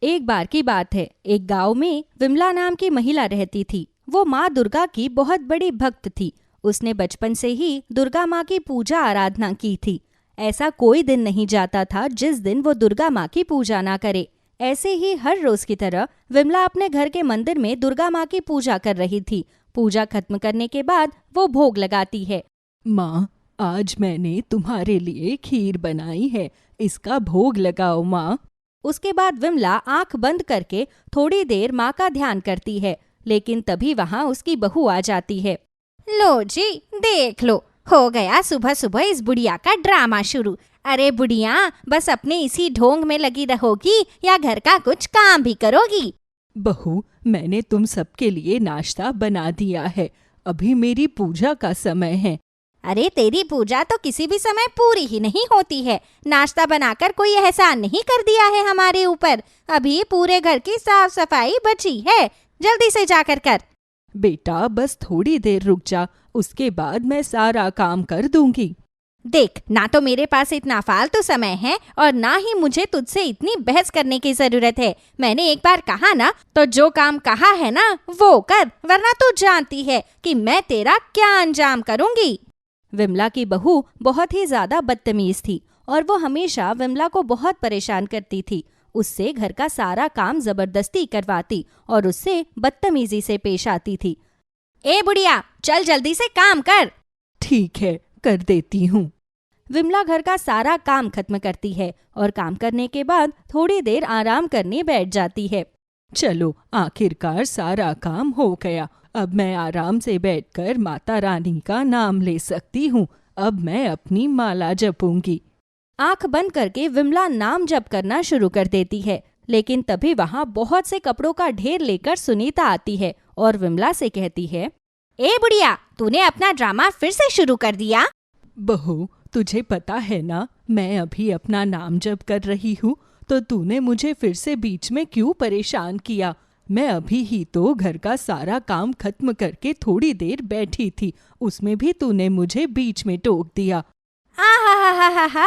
एक बार की बात है, एक गांव में विमला नाम की महिला रहती थी। वो माँ दुर्गा की बहुत बड़ी भक्त थी। उसने बचपन से ही दुर्गा माँ की पूजा आराधना की थी। ऐसा कोई दिन नहीं जाता था जिस दिन वो दुर्गा माँ की पूजा ना करे। ऐसे ही हर रोज की तरह विमला अपने घर के मंदिर में दुर्गा माँ की पूजा कर रही थी। पूजा खत्म करने के बाद वो भोग लगाती है। माँ, आज मैंने तुम्हारे लिए खीर बनाई है, इसका भोग लगाओ माँ। उसके बाद विमला आंख बंद करके थोड़ी देर माँ का ध्यान करती है, लेकिन तभी वहाँ उसकी बहू आ जाती है। लो जी, देख लो, हो गया सुबह सुबह इस बुढ़िया का ड्रामा शुरू। अरे बुढ़िया, बस अपने इसी ढोंग में लगी रहोगी या घर का कुछ काम भी करोगी? बहू, मैंने तुम सबके लिए नाश्ता बना दिया है। अभी मेरी पूजा का समय है। अरे तेरी पूजा तो किसी भी समय पूरी ही नहीं होती है। नाश्ता बनाकर कोई एहसान नहीं कर दिया है हमारे ऊपर। अभी पूरे घर की साफ सफाई बची है, जल्दी से जाकर कर। बेटा, बस थोड़ी देर रुक जा, उसके बाद मैं सारा काम कर दूंगी। देख, ना तो मेरे पास इतना फालतू समय है और ना ही मुझे तुझसे इतनी बहस करने की जरूरत है। मैंने एक बार कहा ना, तो जो काम कहा है ना वो कर, वरना तू जानती है कि मैं तेरा क्या अंजाम करूंगी। विमला की बहू बहुत ही ज्यादा बदतमीज थी और वो हमेशा विमला को बहुत परेशान करती थी। उससे घर का सारा काम जबरदस्ती करवाती और उससे बदतमीजी से पेश आती थी। ए बुढ़िया, चल जल्दी से काम कर। ठीक है, कर देती हूँ। विमला घर का सारा काम खत्म करती है और काम करने के बाद थोड़ी देर आराम करने बैठ जाती है। चलो, आखिरकार सारा काम हो गया। अब मैं आराम से बैठकर माता रानी का नाम ले सकती हूँ। अब मैं अपनी माला जपूंगी। आंख बंद करके विमला नाम जप करना शुरू कर देती है, लेकिन तभी वहाँ बहुत से कपड़ों का ढेर लेकर सुनीता आती है और विमला से कहती है, ए बुढ़िया, तूने अपना ड्रामा फिर से शुरू कर दिया। बहू, तुझे पता है ना, मैं अभी अपना नाम जप कर रही हूँ, तो तूने मुझे फिर से बीच में क्यों परेशान किया? मैं अभी ही तो घर का सारा काम खत्म करके थोड़ी देर बैठी थी, उसमें भी तूने मुझे बीच में टोक दिया। आहा,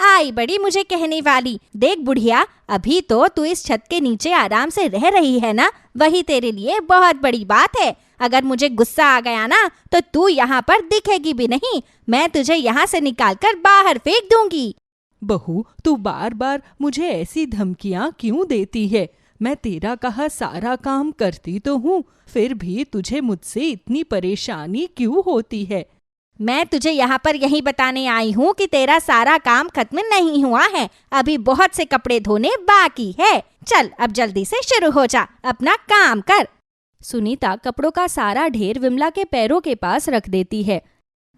आई बड़ी मुझे कहने वाली। देख बुढ़िया, अभी तो तू इस छत के नीचे आराम से रह रही है ना, वही तेरे लिए बहुत बड़ी बात है। अगर मुझे गुस्सा आ गया ना, तो तू यहाँ पर दिखेगी भी नहीं। मैं तुझे यहाँ से निकालकर बाहर फेंक दूंगी। बहू, तू बार बार मुझे ऐसी धमकियाँ क्यों देती है? मैं तेरा कहा सारा काम करती तो हूँ, फिर भी तुझे मुझसे इतनी परेशानी क्यों होती है? मैं तुझे यहाँ पर यही बताने आई हूँ कि तेरा सारा काम खत्म नहीं हुआ है। अभी बहुत से कपड़े धोने बाकी है। चल अब जल्दी से शुरू हो जा, अपना काम कर। सुनीता कपड़ों का सारा ढेर विमला के पैरों के पास रख देती है।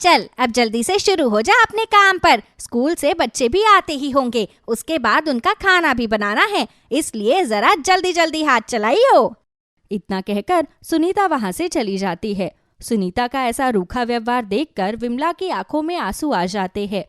चल अब जल्दी से शुरू हो जा अपने काम पर। स्कूल से बच्चे भी आते ही होंगे, उसके बाद उनका खाना भी बनाना है, इसलिए जरा जल्दी जल्दी हाथ चलाइयो। इतना कहकर सुनीता वहाँ से चली जाती है। सुनीता का ऐसा रूखा व्यवहार देखकर विमला की आंखों में आंसू आ जाते हैं।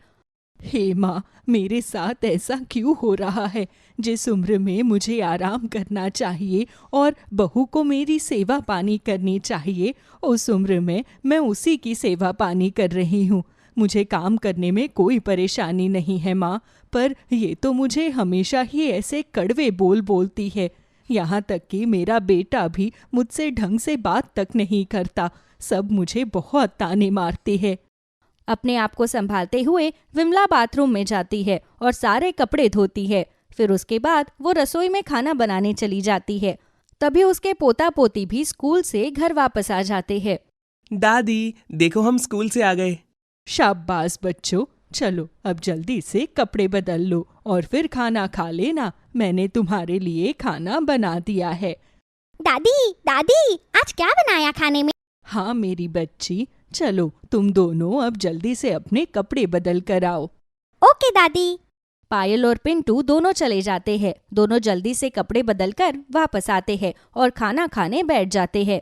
हे माँ, मेरे साथ ऐसा क्यों हो रहा है? जिस उम्र में मुझे आराम करना चाहिए और बहू को मेरी सेवा पानी करनी चाहिए, उस उम्र में मैं उसी की सेवा पानी कर रही हूँ। मुझे काम करने में कोई परेशानी नहीं है माँ, पर ये तो मुझे हमेशा ही ऐसे कड़वे बोल बोलती है। यहाँ तक कि मेरा बेटा भी मुझसे ढंग से बात तक नहीं करता। सब मुझे बहुत ताने मारते हैं। अपने आप को संभालते हुए विमला बाथरूम में जाती है और सारे कपड़े धोती है। फिर उसके बाद वो रसोई में खाना बनाने चली जाती है। तभी उसके पोता पोती भी स्कूल से घर वापस आ जाते हैं। दादी, देखो हम स्कूल से आ गए। शाबाश बच्चों, चलो अब जल्दी से कपड़े बदल लो और फिर खाना खा लेना। मैंने तुम्हारे लिए खाना बना दिया है। दादी दादी, आज क्या बनाया खाने में? हाँ मेरी बच्ची, चलो तुम दोनों अब जल्दी से अपने कपड़े बदल कर आओ। ओके दादी। पायल और पिंटू दोनों चले जाते हैं। दोनों जल्दी से कपड़े बदलकर वापस आते हैं और खाना खाने बैठ जाते हैं।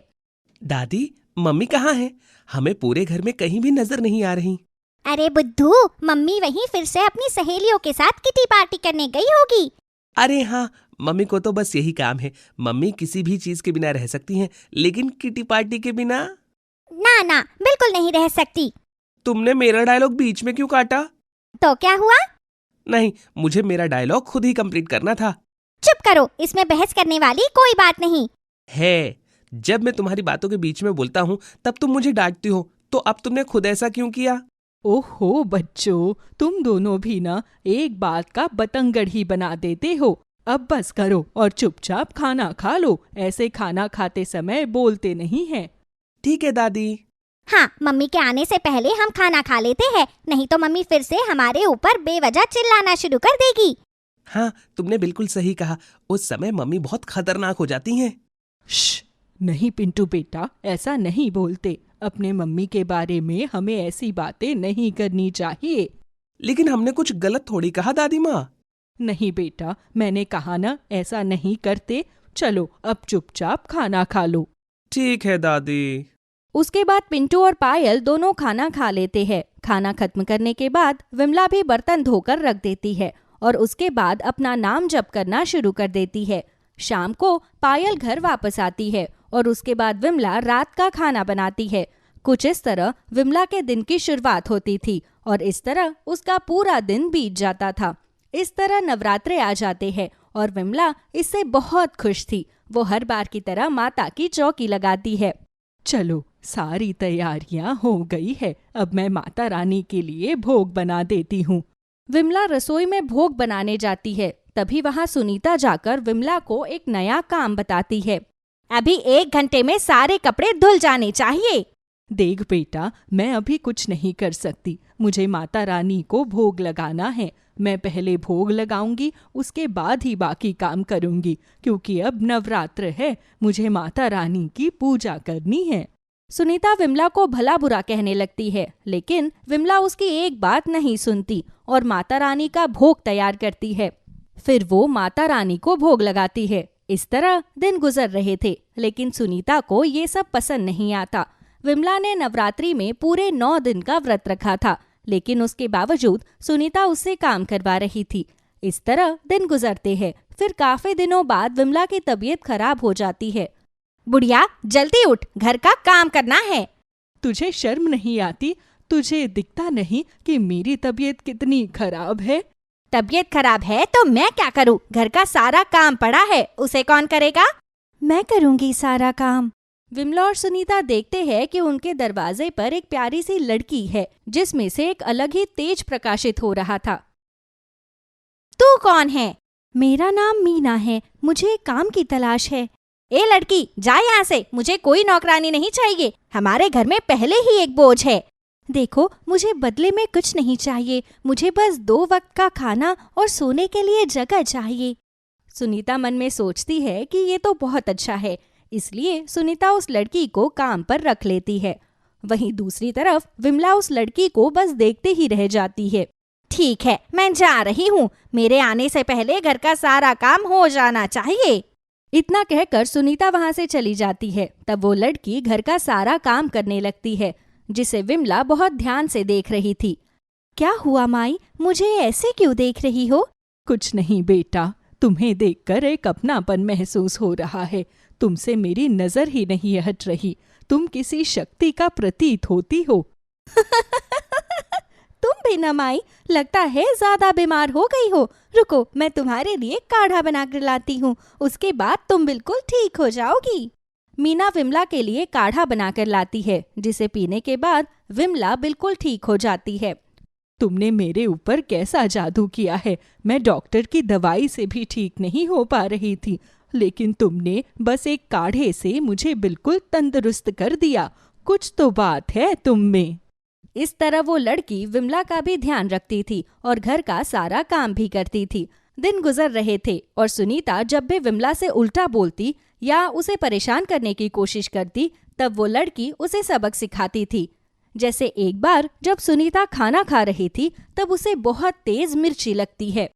दादी, मम्मी कहाँ है? हमें पूरे घर में कहीं भी नजर नहीं आ रही। अरे बुद्धू, मम्मी वहीं फिर से अपनी सहेलियों के साथ किटी पार्टी करने गई होगी। अरे हाँ, मम्मी को तो बस यही काम है। मम्मी किसी भी चीज के बिना रह सकती हैं, लेकिन किटी पार्टी के बिना ना ना, बिल्कुल नहीं रह सकती। तुमने मेरा डायलॉग बीच में क्यों काटा? तो क्या हुआ? नहीं, मुझे मेरा डायलॉग खुद ही कंप्लीट करना था। चुप करो, इसमें बहस करने वाली कोई बात नहीं। है, जब मैं तुम्हारी बातों के बीच में बोलता हूँ तब तुम मुझे डांटती हो, तो अब तुमने खुद ऐसा क्यों किया? ओहो बच्चों, तुम दोनों भी ना एक बात का बतंगड़ ही बना देते हो। अब बस करो और चुपचाप खाना खा लो। ऐसे खाना खाते समय बोलते नहीं हैं। ठीक है दादी। हाँ, मम्मी के आने से पहले हम खाना खा लेते हैं, नहीं तो मम्मी फिर से हमारे ऊपर बेवजह चिल्लाना शुरू कर देगी। हाँ, तुमने बिल्कुल सही कहा, उस समय मम्मी बहुत खतरनाक हो जाती हैं। श्श, नहीं पिंटू बेटा, ऐसा नहीं बोलते। अपने मम्मी के बारे में हमें ऐसी बातें नहीं करनी चाहिए। लेकिन हमने कुछ गलत थोड़ी कहा दादी माँ। नहीं बेटा, मैंने कहा ना, ऐसा नहीं करते। चलो अब चुपचाप खाना खा लो। ठीक है दादी। उसके बाद पिंटू और पायल दोनों खाना खा लेते हैं। खाना खत्म करने के बाद विमला भी बर्तन धोकर रख देती है और उसके बाद अपना नाम जप करना शुरू कर देती है। शाम को पायल घर वापस आती है और उसके बाद विमला रात का खाना बनाती है। कुछ इस तरह विमला के दिन की शुरुआत होती थी और इस तरह उसका पूरा दिन बीत जाता था। इस तरह नवरात्रे आ जाते हैं और विमला इससे बहुत खुश थी। वो हर बार की तरह माता की चौकी लगाती है। चलो, सारी तैयारियां हो गई है। अब मैं माता रानी के लिए भोग बना देती हूँ। विमला रसोई में भोग बनाने जाती है। तभी वहाँ सुनीता जाकर विमला को एक नया काम बताती है। अभी 1 घंटे में सारे कपड़े धुल जाने चाहिए। देख बेटा, मैं अभी कुछ नहीं कर सकती। मुझे माता रानी को भोग लगाना है। मैं पहले भोग लगाऊंगी, उसके बाद ही बाकी काम करूंगी, क्योंकि अब नवरात्र है। मुझे माता रानी की पूजा करनी है। सुनीता विमला को भला बुरा कहने लगती है, लेकिन विमला उसकी एक बात नहीं सुनती और माता रानी का भोग तैयार करती है। फिर वो माता रानी को भोग लगाती है। इस तरह दिन गुजर रहे थे, लेकिन सुनीता को ये सब पसंद नहीं आता। विमला ने नवरात्रि में पूरे 9 दिन का व्रत रखा था, लेकिन उसके बावजूद सुनीता उससे काम करवा रही थी। इस तरह दिन गुजरते हैं। फिर काफी दिनों बाद विमला की तबीयत खराब हो जाती है। बुढ़िया, जल्दी उठ, घर का काम करना है। तुझे शर्म नहीं आती? तुझे दिखता नहीं कि मेरी तबीयत कितनी खराब है? तबीयत खराब है तो मैं क्या करूं? घर का सारा काम पड़ा है, उसे कौन करेगा? मैं करूंगी सारा काम। विमला और सुनीता देखते हैं कि उनके दरवाजे पर एक प्यारी सी लड़की है, जिसमें से एक अलग ही तेज प्रकाशित हो रहा था। तू कौन है? मेरा नाम मीना है, मुझे एक काम की तलाश है। ए लड़की, जा यहाँ से, मुझे कोई नौकरानी नहीं चाहिए। हमारे घर में पहले ही एक बोझ है। देखो, मुझे बदले में कुछ नहीं चाहिए, मुझे बस 2 वक्त का खाना और सोने के लिए जगह चाहिए। सुनीता मन में सोचती है कि ये तो बहुत अच्छा है, इसलिए सुनीता उस लड़की को काम पर रख लेती है। वहीं दूसरी तरफ विमला उस लड़की को बस देखते ही रह जाती है। ठीक है, मैं जा रही हूँ। मेरे आने से पहले घर का सारा काम हो जाना चाहिए। इतना कहकर सुनीता वहां से चली जाती है। तब वो लड़की घर का सारा काम करने लगती है, जिसे विमला बहुत ध्यान से देख रही थी। क्या हुआ माई, मुझे ऐसे क्यों देख रही हो? कुछ नहीं बेटा, तुम्हें देखकर एक अपनापन महसूस हो रहा है। तुमसे मेरी नजर ही नहीं हट रही। तुम किसी शक्ति का प्रतीत होती हो। तुम भी न माई, लगता है ज्यादा बीमार हो गई हो। रुको, मैं तुम्हारे लिए काढ़ा बना कर लाती हूँ, उसके बाद तुम बिल्कुल ठीक हो जाओगी। मीना विमला के लिए काढ़ा बनाकर लाती है, जिसे पीने के बाद विमला बिल्कुल ठीक हो जाती है। तुमने मेरे ऊपर कैसा जादू किया है। मैं डॉक्टर की दवाई से भी ठीक नहीं हो पा रही थी, लेकिन तुमने बस एक काढ़े से मुझे बिल्कुल तंदुरुस्त कर दिया। कुछ तो बात है तुम में। इस तरह वो लड़की विमला का भी ध्यान रखती थी और घर का सारा काम भी करती थी। दिन गुजर रहे थे और सुनीता जब भी विमला से उल्टा बोलती या उसे परेशान करने की कोशिश करती, तब वो लड़की उसे सबक सिखाती थी। जैसे एक बार जब सुनीता खाना खा रही थी, तब उसे बहुत तेज मिर्ची लगती है।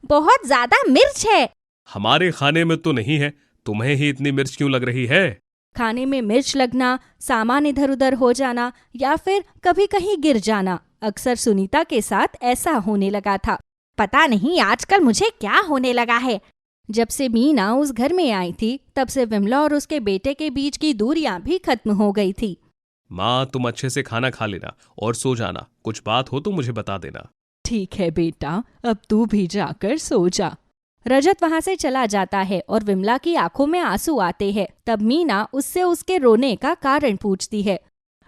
बहुत ज्यादा मिर्च है। हमारे खाने में तो नहीं है, तुम्हें ही इतनी मिर्च क्यों लग रही है? खाने में मिर्च लगना, सामान इधर उधर हो जाना या फिर कभी कहीं गिर जाना, अक्सर सुनीता के साथ ऐसा होने लगा था। पता नहीं आजकल मुझे क्या होने लगा है। जब से मीना उस घर में आई थी, तब से विमला और उसके बेटे के बीच की दूरियां भी खत्म हो गई थी। माँ, तुम अच्छे से खाना खा लेना और सो जाना। कुछ बात हो तो मुझे बता देना। ठीक है बेटा, अब तू भी जाकर सो जा। रजत वहाँ से चला जाता है और विमला की आंखों में आंसू आते हैं। तब मीना उससे उसके रोने का कारण पूछती है।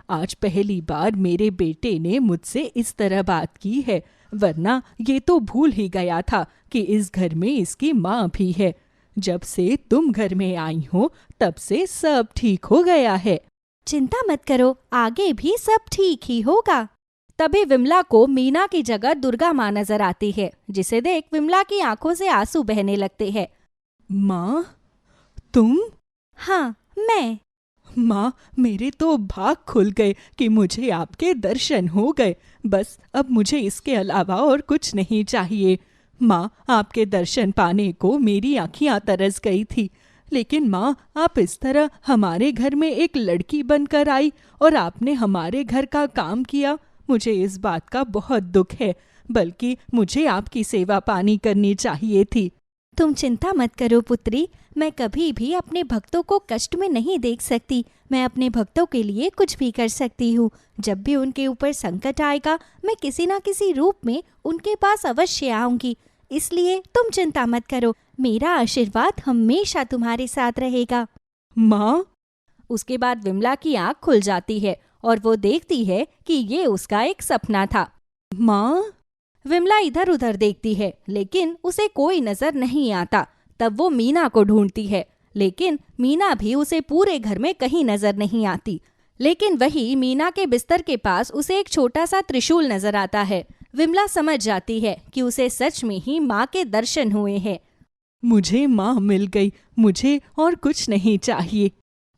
आज पहली बार मेरे बेटे ने मुझसे इस तरह बात की है, वरना ये तो भूल ही गया था कि इस घर में इसकी माँ भी है। जब से तुम घर में आई हो तब से सब ठीक हो गया है। चिंता मत करो, आगे भी सब ठीक ही होगा। तभी विमला को मीना की जगह दुर्गा माँ नजर आती है, जिसे देख विमला की आंखों से आंसू बहने लगते हैं। माँ, तुम? हाँ, मैं। माँ, मेरे तो भाग खुल गए कि मुझे आपके दर्शन हो गए। बस अब मुझे इसके अलावा और कुछ नहीं चाहिए। माँ, आपके दर्शन पाने को मेरी आँखियाँ तरस गई थी, लेकिन माँ, आप इस तरह हमारे घर में एक लड़की बनकर आई और आपने हमारे घर का काम किया। मुझे इस बात का बहुत दुख है, बल्कि मुझे आपकी सेवा पानी करनी चाहिए थी। तुम चिंता मत करो पुत्री, मैं कभी भी अपने भक्तों को कष्ट में नहीं देख सकती। मैं अपने भक्तों के लिए कुछ भी कर सकती हूँ। जब भी उनके ऊपर संकट आएगा, मैं किसी ना किसी रूप में उनके पास अवश्य आऊंगी। इसलिए तुम चिंता मत करो, मेरा आशीर्वाद हमेशा तुम्हारे साथ रहेगा। माँ? उसके बाद विमला की आंख खुल जाती है और वो देखती है कि ये उसका एक सपना था। माँ? विमला इधर उधर देखती है, लेकिन उसे कोई नजर नहीं आता। तब वो मीना को ढूंढती है, लेकिन मीना भी उसे पूरे घर में कहीं नजर नहीं आती। लेकिन वही मीना के बिस्तर के पास उसे एक छोटा सा त्रिशूल नजर आता है। विमला समझ जाती है कि उसे सच में ही माँ के दर्शन हुए हैं। मुझे माँ मिल गई, मुझे और कुछ नहीं चाहिए।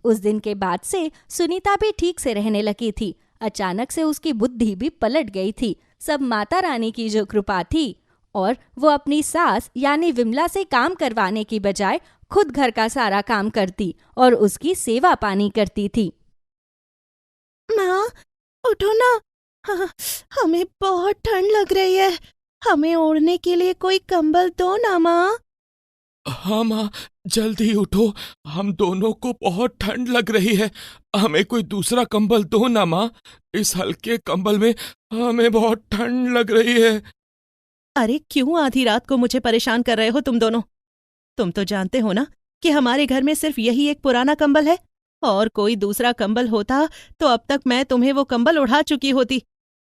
उस दिन के बाद से सुनीता भी ठीक से रहने लगी थी। अचानक से उसकी बुद्धि भी पलट गई थी। सब माता रानी की जो कृपा थी, और वो अपनी सास यानी विमला से काम करवाने की बजाय खुद घर का सारा काम करती और उसकी सेवा पानी करती थी। माँ, उठो ना। हाँ, हमें बहुत ठंड लग रही है। हमें ओढ़ने के लिए कोई कंबल दो ना माँ। हाँ माँ, जल्दी उठो, हम दोनों को बहुत ठंड लग रही है। हमें कोई दूसरा कंबल दो ना माँ। इस हल्के कंबल में हमें बहुत ठंड लग रही है। अरे क्यों आधी रात को मुझे परेशान कर रहे हो तुम दोनों? तुम तो जानते हो ना कि हमारे घर में सिर्फ यही एक पुराना कंबल है, और कोई दूसरा कंबल होता तो अब तक मैं तुम्हें वो कंबल उड़ा चुकी होती।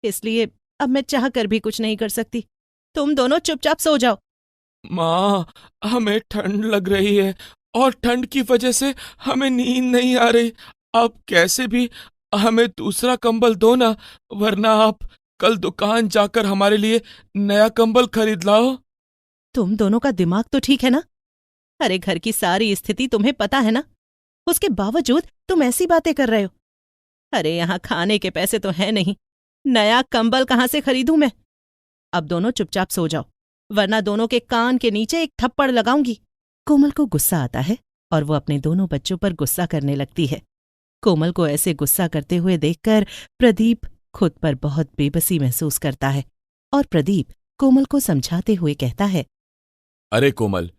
इसलिए अब मैं चाह कर भी कुछ नहीं कर सकती। तुम दोनों चुपचाप सो जाओ। माँ, हमें ठंड लग रही है और ठंड की वजह से हमें नींद नहीं आ रही। आप कैसे भी हमें दूसरा कंबल दो ना, वरना आप कल दुकान जाकर हमारे लिए नया कंबल खरीद लाओ। तुम दोनों का दिमाग तो ठीक है ना? अरे घर की सारी स्थिति तुम्हें पता है ना, उसके बावजूद तुम ऐसी बातें कर रहे हो। अरे यहाँ खाने के पैसे तो हैं नहीं, नया कंबल कहाँ से खरीदूं मैं? अब दोनों चुपचाप सो जाओ, वरना दोनों के कान के नीचे एक थप्पड़ लगाऊंगी। कोमल को गुस्सा आता है और वो अपने दोनों बच्चों पर गुस्सा करने लगती है। कोमल को ऐसे गुस्सा करते हुए देखकर प्रदीप खुद पर बहुत बेबसी महसूस करता है, और प्रदीप कोमल को समझाते हुए कहता है, अरे कोमल,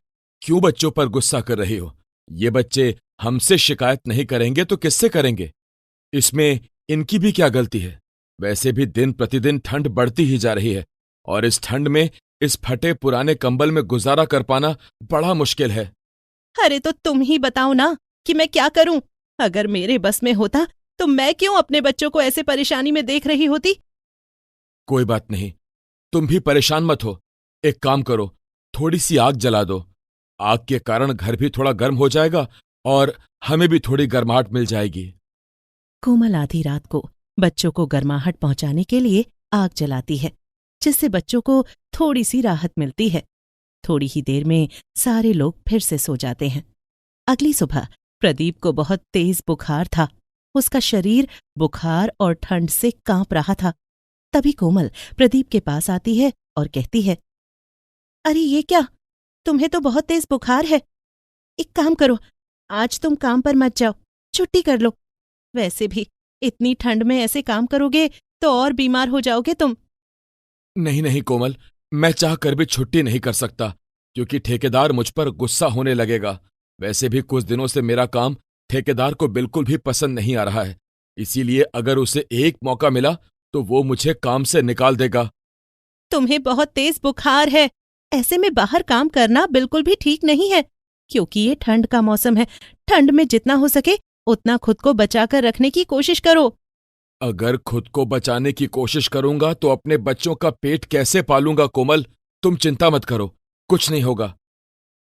क्यों बच्चों पर गुस्सा कर रही हो? ये बच्चे हमसे शिकायत नहीं करेंगे तो किससे करेंगे? इसमें इनकी भी क्या गलती है? वैसे भी दिन प्रतिदिन ठंड बढ़ती ही जा रही है, और इस ठंड में इस फटे पुराने कंबल में गुजारा कर पाना बड़ा मुश्किल है। अरे तो तुम ही बताओ ना कि मैं क्या करूं? अगर मेरे बस में होता तो मैं क्यों अपने बच्चों को ऐसे परेशानी में देख रही होती? कोई बात नहीं, तुम भी परेशान मत हो। एक काम करो, थोड़ी सी आग जला दो। आग के कारण घर भी थोड़ा गर्म हो जाएगा और हमें भी थोड़ी गर्माहट मिल जाएगी। कोमल आधी रात को बच्चों को गर्माहट पहुंचाने के लिए आग जलाती है, जिससे बच्चों को थोड़ी सी राहत मिलती है। थोड़ी ही देर में सारे लोग फिर से सो जाते हैं। अगली सुबह प्रदीप को बहुत तेज बुखार था। उसका शरीर बुखार और ठंड से कांप रहा था। तभी कोमल प्रदीप के पास आती है और कहती है, अरे ये क्या, तुम्हें तो बहुत तेज बुखार है। एक काम करो, आज तुम काम पर मत जाओ, छुट्टी कर लो। वैसे भी इतनी ठंड में ऐसे काम करोगे तो और बीमार हो जाओगे तुम। नहीं नहीं कोमल, मैं चाह कर भी छुट्टी नहीं कर सकता, क्योंकि ठेकेदार मुझ पर गुस्सा होने लगेगा। वैसे भी कुछ दिनों से मेरा काम ठेकेदार को बिल्कुल भी पसंद नहीं आ रहा है, इसीलिए अगर उसे एक मौका मिला तो वो मुझे काम से निकाल देगा। तुम्हें बहुत तेज बुखार है, ऐसे में बाहर काम करना बिल्कुल भी ठीक नहीं है, क्योंकि ये ठंड का मौसम है। ठंड में जितना हो सके उतना खुद को बचाकर रखने की कोशिश करो। अगर खुद को बचाने की कोशिश करूंगा तो अपने बच्चों का पेट कैसे पालूंगा कोमल? तुम चिंता मत करो, कुछ नहीं होगा।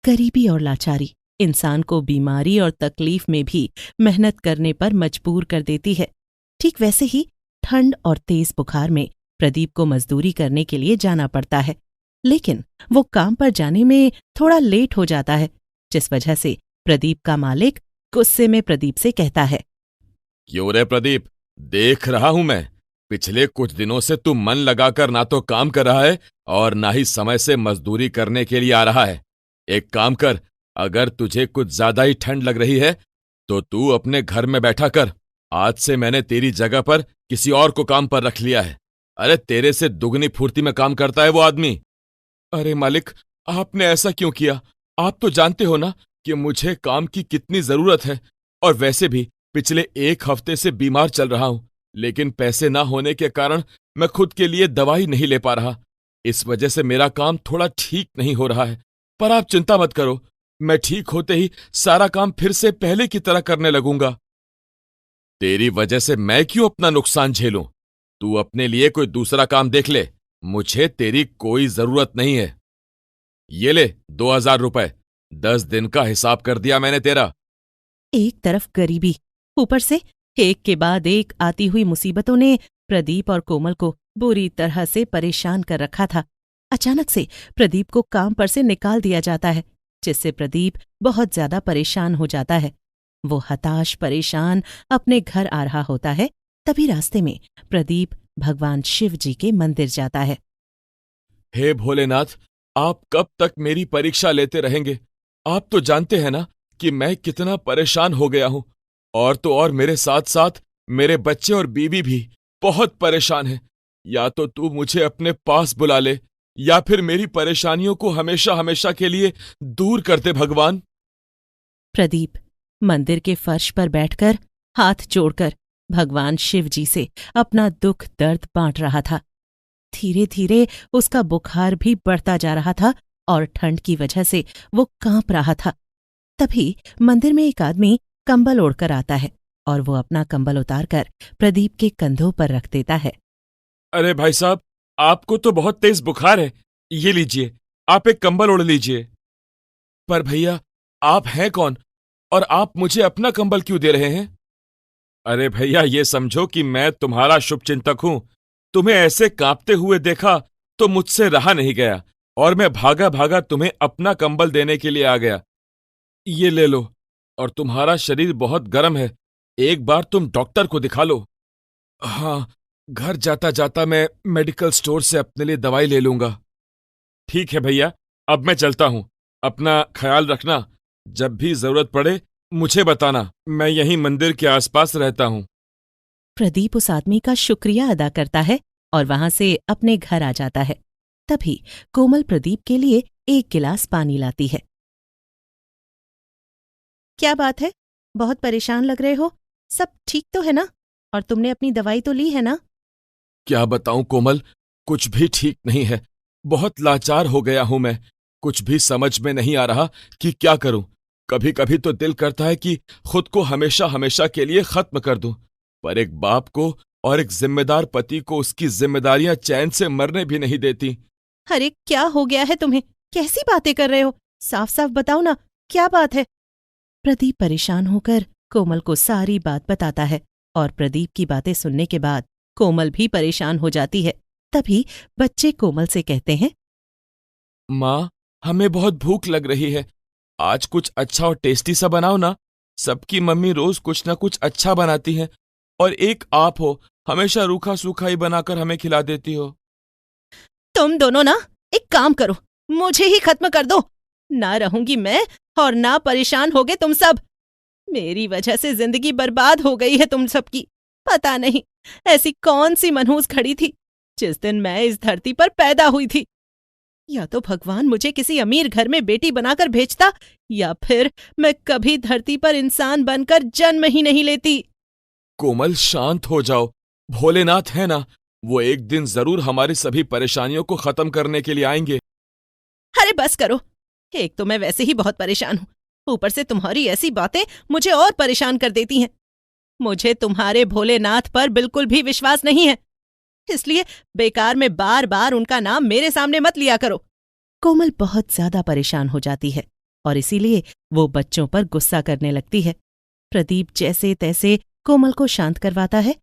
गरीबी और लाचारी इंसान को बीमारी और तकलीफ में भी मेहनत करने पर मजबूर कर देती है। ठीक वैसे ही ठंड और तेज बुखार में प्रदीप को मजदूरी करने के लिए जाना पड़ता है, लेकिन वो काम पर जाने में थोड़ा लेट हो जाता है, जिस वजह से प्रदीप का मालिक गुस्से में प्रदीप से कहता है, क्यों रे प्रदीप, देख रहा हूं मैं, पिछले कुछ दिनों से तू मन लगाकर ना तो काम कर रहा है और ना ही समय से मजदूरी करने के लिए आ रहा है। एक काम कर, अगर तुझे कुछ ज्यादा ही ठंड लग रही है तो तू अपने घर में बैठा कर। आज से मैंने तेरी जगह पर किसी और को काम पर रख लिया है। अरे तेरे से दुगनी फुर्ती में काम करता है वो आदमी। अरे मालिक, आपने ऐसा क्यों किया? आप तो जानते हो ना कि मुझे काम की कितनी जरूरत है, और वैसे भी पिछले 1 हफ्ते से बीमार चल रहा हूं, लेकिन पैसे ना होने के कारण मैं खुद के लिए दवाई नहीं ले पा रहा। इस वजह से मेरा काम थोड़ा ठीक नहीं हो रहा है। पर आप चिंता मत करो, मैं ठीक होते ही सारा काम फिर से पहले की तरह करने लगूंगा। तेरी वजह से मैं क्यों अपना नुकसान झेलूं? तू अपने लिए कोई दूसरा काम देख ले, मुझे तेरी कोई जरूरत नहीं है। ये ले 2000 रुपए, 10 दिन का हिसाब कर दिया मैंने तेरा। एक तरफ गरीबी, ऊपर से एक के बाद एक आती हुई मुसीबतों ने प्रदीप और कोमल को बुरी तरह से परेशान कर रखा था। अचानक से प्रदीप को काम पर से निकाल दिया जाता है, जिससे प्रदीप बहुत ज्यादा परेशान हो जाता है। वो हताश परेशान अपने घर आ रहा होता है, तभी रास्ते में प्रदीप भगवान शिव जी के मंदिर जाता है। हे भोलेनाथ, आप कब तक मेरी परीक्षा लेते रहेंगे? आप तो जानते हैं ना कि मैं कितना परेशान हो गया हूं, और तो और मेरे साथ साथ मेरे बच्चे और बीवी भी बहुत परेशान हैं। या तो तू मुझे अपने पास बुला ले, या फिर मेरी परेशानियों को हमेशा हमेशा के लिए दूर कर दे भगवान। प्रदीप मंदिर के फर्श पर बैठकर हाथ जोड़कर भगवान शिव जी से अपना दुख दर्द बांट रहा था। धीरे धीरे उसका बुखार भी बढ़ता जा रहा था और ठंड की वजह से वो कांप रहा था। तभी मंदिर में एक आदमी कंबल ओढ़कर आता है और वो अपना कंबल उतारकर प्रदीप के कंधों पर रख देता है। अरे भाई साहब, आपको तो बहुत तेज बुखार है, ये लीजिए, आप एक कंबल ओढ़ लीजिए। पर भैया, आप हैं कौन और आप मुझे अपना कंबल क्यों दे रहे हैं? अरे भैया, ये समझो कि मैं तुम्हारा शुभचिंतक हूं। तुम्हें ऐसे कांपते हुए देखा तो मुझसे रहा नहीं गया और मैं भागा भागा तुम्हें अपना कंबल देने के लिए आ गया। ये ले लो, और तुम्हारा शरीर बहुत गर्म है, एक बार तुम डॉक्टर को दिखा लो। हाँ, घर जाता जाता मैं मेडिकल स्टोर से अपने लिए दवाई ले लूंगा। ठीक है भैया, अब मैं चलता हूं। अपना ख्याल रखना, जब भी जरूरत पड़े मुझे बताना, मैं यहीं मंदिर के आसपास रहता हूं। प्रदीप उस आदमी का शुक्रिया अदा करता है और वहां से अपने घर आ जाता है। तभी कोमल प्रदीप के लिए एक गिलास पानी लाती है। क्या बात है, बहुत परेशान लग रहे हो? सब ठीक तो है ना? और तुमने अपनी दवाई तो ली है ना? क्या बताऊं कोमल, कुछ भी ठीक नहीं है। बहुत लाचार हो गया हूं मैं। कुछ भी समझ में नहीं आ रहा कि क्या करूं। कभी कभी तो दिल करता है कि खुद को हमेशा हमेशा के लिए खत्म कर दूं, पर एक बाप को और एक जिम्मेदार पति को उसकी जिम्मेदारियां चैन से मरने भी नहीं देती। अरे क्या हो गया है तुम्हें? कैसी बातें कर रहे हो? साफ साफ बताओ ना, क्या बात है? प्रदीप परेशान होकर कोमल को सारी बात बताता है और प्रदीप की बातें सुनने के बाद कोमल भी परेशान हो जाती है। तभी बच्चे कोमल से कहते हैं, माँ, हमें बहुत भूख लग रही है, आज कुछ अच्छा और टेस्टी सा बनाओ ना। सबकी मम्मी रोज कुछ ना कुछ अच्छा बनाती हैं, और एक आप हो, हमेशा रूखा सूखा ही बनाकर हमें खिला देती हो। तुम दोनों ना एक काम करो, मुझे ही खत्म कर दो। ना रहूंगी मैं और ना परेशान होगे तुम सब। मेरी वजह से जिंदगी बर्बाद हो गई है तुम सबकी। पता नहीं ऐसी कौन सी मनहूस घड़ी थी जिस दिन मैं इस धरती पर पैदा हुई थी। या तो भगवान मुझे किसी अमीर घर में बेटी बनाकर भेजता, या फिर मैं कभी धरती पर इंसान बनकर जन्म ही नहीं लेती। कोमल, शांत हो जाओ। भोलेनाथ है ना, वो एक दिन जरूर हमारी सभी परेशानियों को खत्म करने के लिए आएंगे। बस करो। एक तो मैं वैसे ही बहुत परेशान हूँ, ऊपर से तुम्हारी ऐसी बातें मुझे और परेशान कर देती हैं। मुझे तुम्हारे भोलेनाथ पर बिल्कुल भी विश्वास नहीं है, इसलिए बेकार में बार बार उनका नाम मेरे सामने मत लिया करो। कोमल बहुत ज्यादा परेशान हो जाती है और इसीलिए वो बच्चों पर गुस्सा करने लगती है। प्रदीप जैसे तैसे कोमल को शांत करवाता है।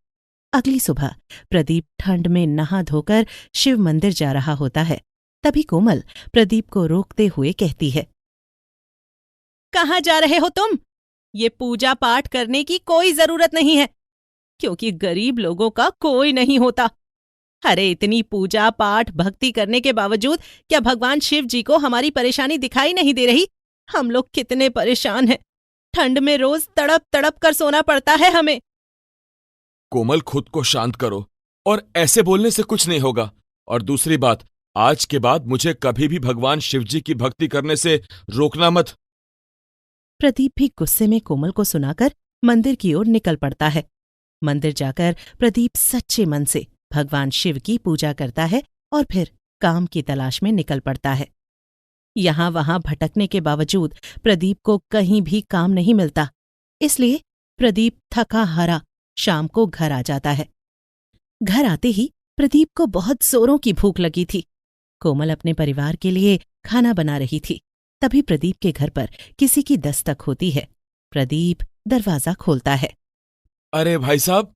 अगली सुबह प्रदीप ठंड में नहा धोकर शिव मंदिर जा रहा होता है। तभी कोमल प्रदीप को रोकते हुए कहती है, कहाँ जा रहे हो तुम? ये पूजा पाठ करने की कोई जरूरत नहीं है, क्योंकि गरीब लोगों का कोई नहीं होता। अरे इतनी पूजा पाठ भक्ति करने के बावजूद क्या भगवान शिव जी को हमारी परेशानी दिखाई नहीं दे रही? हम लोग कितने परेशान हैं। ठंड में रोज तड़प तड़प कर सोना पड़ता है हमें। कोमल, खुद को शांत करो, और ऐसे बोलने से कुछ नहीं होगा। और दूसरी बात, आज के बाद मुझे कभी भी भगवान शिवजी की भक्ति करने से रोकना मत। प्रदीप भी गुस्से में कोमल को सुनाकर मंदिर की ओर निकल पड़ता है। मंदिर जाकर प्रदीप सच्चे मन से भगवान शिव की पूजा करता है और फिर काम की तलाश में निकल पड़ता है। यहां वहां भटकने के बावजूद प्रदीप को कहीं भी काम नहीं मिलता, इसलिए प्रदीप थका हारा शाम को घर आ जाता है। घर आते ही प्रदीप को बहुत जोरों की भूख लगी थी। कोमल अपने परिवार के लिए खाना बना रही थी। तभी प्रदीप के घर पर किसी की दस्तक होती है। प्रदीप दरवाजा खोलता है। अरे भाई साहब!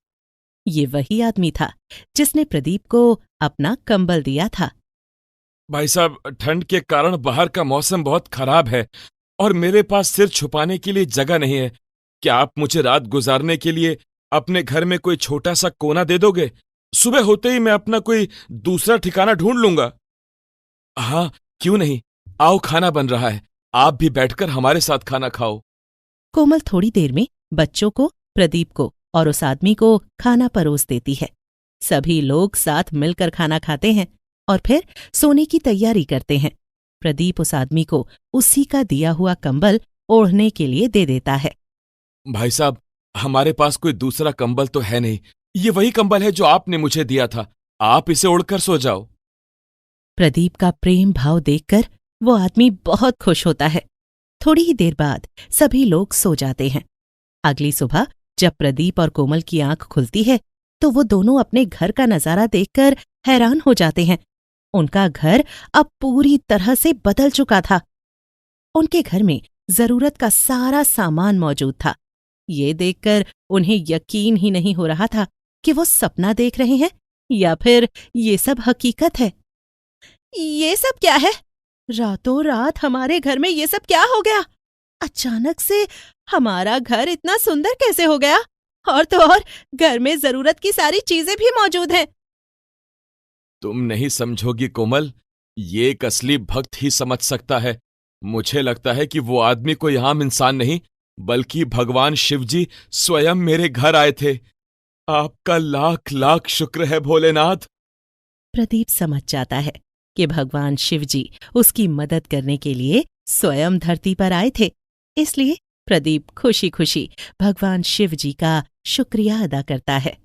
ये वही आदमी था जिसने प्रदीप को अपना कंबल दिया था। भाई साहब, ठंड के कारण बाहर का मौसम बहुत खराब है और मेरे पास सिर छुपाने के लिए जगह नहीं है। क्या आप मुझे रात गुजारने के लिए अपने घर में कोई छोटा सा कोना दे दोगे? सुबह होते ही मैं अपना कोई दूसरा ठिकाना ढूंढ लूंगा। हाँ, क्यों नहीं, आओ, खाना बन रहा है, आप भी बैठकर हमारे साथ खाना खाओ। कोमल थोड़ी देर में बच्चों को, प्रदीप को और उस आदमी को खाना परोस देती है। सभी लोग साथ मिलकर खाना खाते हैं और फिर सोने की तैयारी करते हैं। प्रदीप उस आदमी को उसी का दिया हुआ कंबल ओढ़ने के लिए दे देता है। भाई साहब, हमारे पास कोई दूसरा कंबल तो है नहीं, ये वही कंबल है जो आपने मुझे दिया था, आप इसे ओढ़कर सो जाओ। प्रदीप का प्रेम भाव देखकर वो आदमी बहुत खुश होता है। थोड़ी ही देर बाद सभी लोग सो जाते हैं। अगली सुबह जब प्रदीप और कोमल की आंख खुलती है तो वो दोनों अपने घर का नजारा देखकर हैरान हो जाते हैं। उनका घर अब पूरी तरह से बदल चुका था। उनके घर में जरूरत का सारा सामान मौजूद था। ये देखकर उन्हें यकीन ही नहीं हो रहा था कि वो सपना देख रहे हैं या फिर ये सब हकीकत है। ये सब क्या है? रातों रात हमारे घर में ये सब क्या हो गया? अचानक से हमारा घर इतना सुंदर कैसे हो गया? और तो और घर में जरूरत की सारी चीजें भी मौजूद हैं। तुम नहीं समझोगी कोमल, ये एक असली भक्त ही समझ सकता है। मुझे लगता है कि वो आदमी कोई आम इंसान नहीं, बल्कि भगवान शिवजी स्वयं मेरे घर आए थे। आपका लाख लाख शुक्र है भोलेनाथ। प्रदीप समझ जाता है कि भगवान शिवजी उसकी मदद करने के लिए स्वयं धरती पर आए थे, इसलिए प्रदीप खुशी खुशी भगवान शिवजी का शुक्रिया अदा करता है।